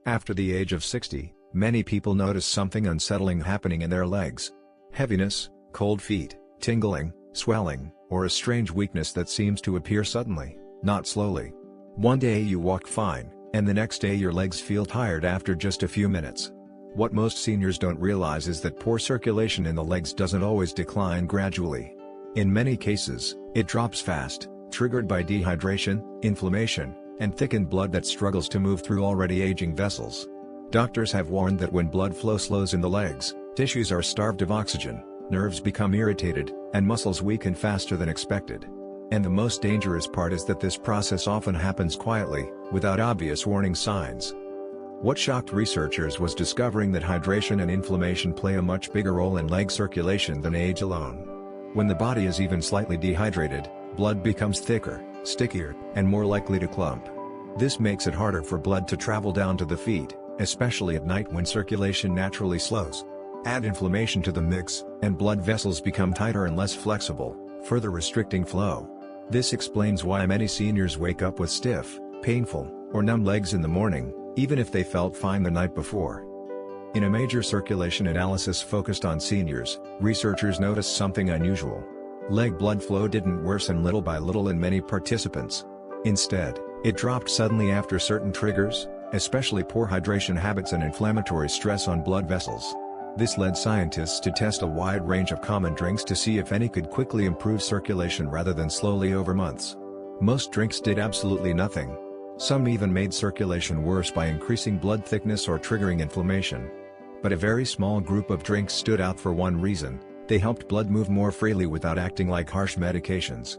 After the age of 60, many people notice something unsettling happening in their legs. Heaviness, cold feet, tingling, swelling, or a strange weakness that seems to appear suddenly, not slowly. One day you walk fine, and the next day your legs feel tired after just a few minutes. What most seniors don't realize is that poor circulation in the legs doesn't always decline gradually. In many cases, it drops fast, triggered by dehydration, inflammation, and thickened blood that struggles to move through already aging vessels. Doctors have warned that when blood flow slows in the legs, tissues are starved of oxygen, nerves become irritated, and muscles weaken faster than expected. And the most dangerous part is that this process often happens quietly, without obvious warning signs. What shocked researchers was discovering that hydration and inflammation play a much bigger role in leg circulation than age alone. When the body is even slightly dehydrated, blood becomes thicker, stickier, and more likely to clump. This makes it harder for blood to travel down to the feet, especially at night when circulation naturally slows. Add inflammation to the mix, and blood vessels become tighter and less flexible, further restricting flow. This explains why many seniors wake up with stiff, painful, or numb legs in the morning, even if they felt fine the night before. In a major circulation analysis focused on seniors, researchers noticed something unusual. Leg blood flow didn't worsen little by little in many participants. Instead, it dropped suddenly after certain triggers, especially poor hydration habits and inflammatory stress on blood vessels. This led scientists to test a wide range of common drinks to see if any could quickly improve circulation rather than slowly over months. Most drinks did absolutely nothing. Some even made circulation worse by increasing blood thickness or triggering inflammation. But a very small group of drinks stood out for one reason: they helped blood move more freely without acting like harsh medications.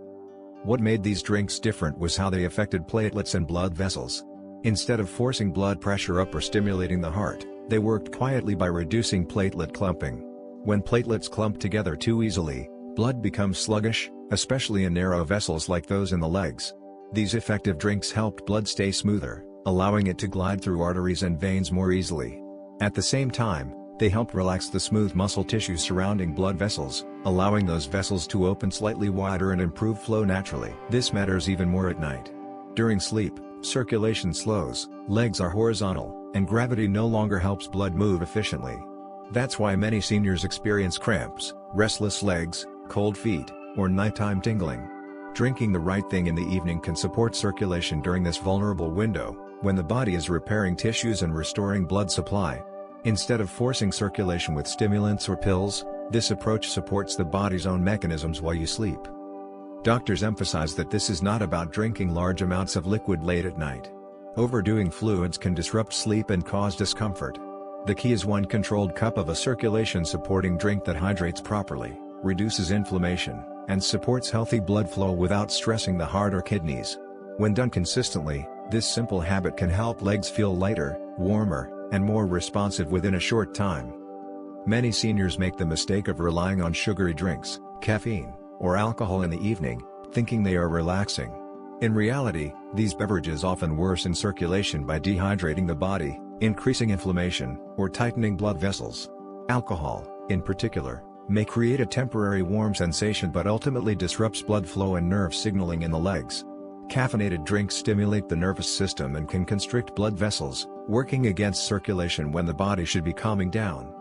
What made these drinks different was how they affected platelets and blood vessels. Instead of forcing blood pressure up or stimulating the heart, they worked quietly by reducing platelet clumping. When platelets clump together too easily, blood becomes sluggish, especially in narrow vessels like those in the legs. These effective drinks helped blood stay smoother, allowing it to glide through arteries and veins more easily. At the same time, they helped relax the smooth muscle tissue surrounding blood vessels, allowing those vessels to open slightly wider and improve flow naturally. This matters even more at night. During sleep, circulation slows, legs are horizontal, and gravity no longer helps blood move efficiently. That's why many seniors experience cramps, restless legs, cold feet, or nighttime tingling. Drinking the right thing in the evening can support circulation during this vulnerable window, when the body is repairing tissues and restoring blood supply. Instead of forcing circulation with stimulants or pills, this approach supports the body's own mechanisms while you sleep. Doctors emphasize that this is not about drinking large amounts of liquid late at night. Overdoing fluids can disrupt sleep and cause discomfort. The key is one controlled cup of a circulation-supporting drink that hydrates properly, reduces inflammation, and supports healthy blood flow without stressing the heart or kidneys. When done consistently, this simple habit can help legs feel lighter, warmer, and more responsive within a short time. Many seniors make the mistake of relying on sugary drinks, caffeine, or alcohol in the evening, thinking they are relaxing. In reality, these beverages often worsen circulation by dehydrating the body, increasing inflammation, or tightening blood vessels. Alcohol, in particular, may create a temporary warm sensation but ultimately disrupts blood flow and nerve signaling in the legs. Caffeinated drinks stimulate the nervous system and can constrict blood vessels, working against circulation when the body should be calming down.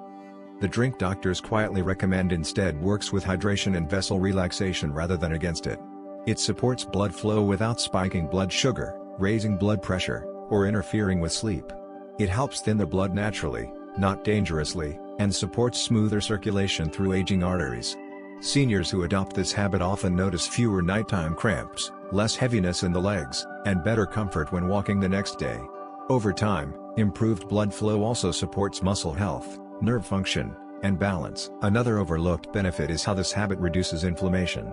The drink doctors quietly recommend instead works with hydration and vessel relaxation rather than against it. It supports blood flow without spiking blood sugar, raising blood pressure, or interfering with sleep. It helps thin the blood naturally, not dangerously, and supports smoother circulation through aging arteries. Seniors who adopt this habit often notice fewer nighttime cramps, less heaviness in the legs, and better comfort when walking the next day. Over time, improved blood flow also supports muscle health, nerve function, and balance. Another overlooked benefit is how this habit reduces inflammation.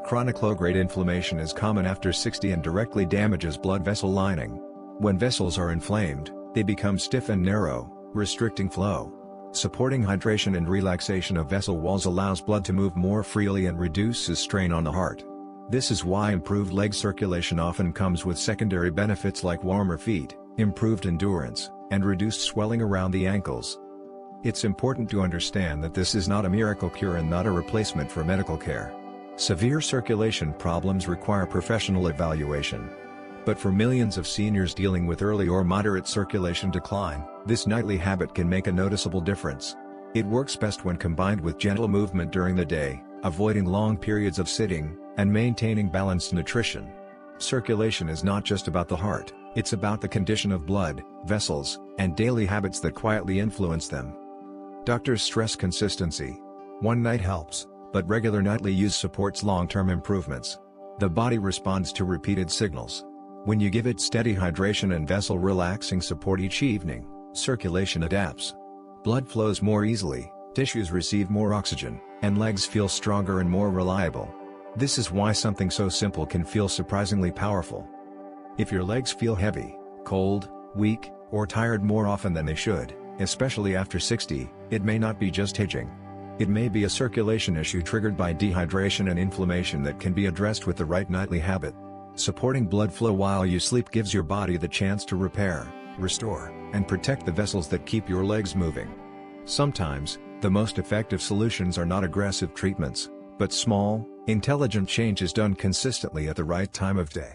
Chronic low-grade inflammation is common after 60 and directly damages blood vessel lining. When vessels are inflamed, they become stiff and narrow, restricting flow. Supporting hydration and relaxation of vessel walls allows blood to move more freely and reduces strain on the heart. This is why improved leg circulation often comes with secondary benefits like warmer feet, improved endurance, and reduced swelling around the ankles. It's important to understand that this is not a miracle cure and not a replacement for medical care. Severe circulation problems require professional evaluation. But for millions of seniors dealing with early or moderate circulation decline, this nightly habit can make a noticeable difference. It works best when combined with gentle movement during the day, avoiding long periods of sitting, and maintaining balanced nutrition. Circulation is not just about the heart, it's about the condition of blood, vessels, and daily habits that quietly influence them. Doctors stress consistency. One night helps, but regular nightly use supports long-term improvements. The body responds to repeated signals. When you give it steady hydration and vessel relaxing support each evening, circulation adapts. Blood flows more easily, tissues receive more oxygen, and legs feel stronger and more reliable. This is why something so simple can feel surprisingly powerful. If your legs feel heavy, cold, weak, or tired more often than they should, especially after 60, it may not be just aging. It may be a circulation issue triggered by dehydration and inflammation that can be addressed with the right nightly habit. Supporting blood flow while you sleep gives your body the chance to repair, restore, and protect the vessels that keep your legs moving. Sometimes, the most effective solutions are not aggressive treatments, but small, intelligent changes done consistently at the right time of day.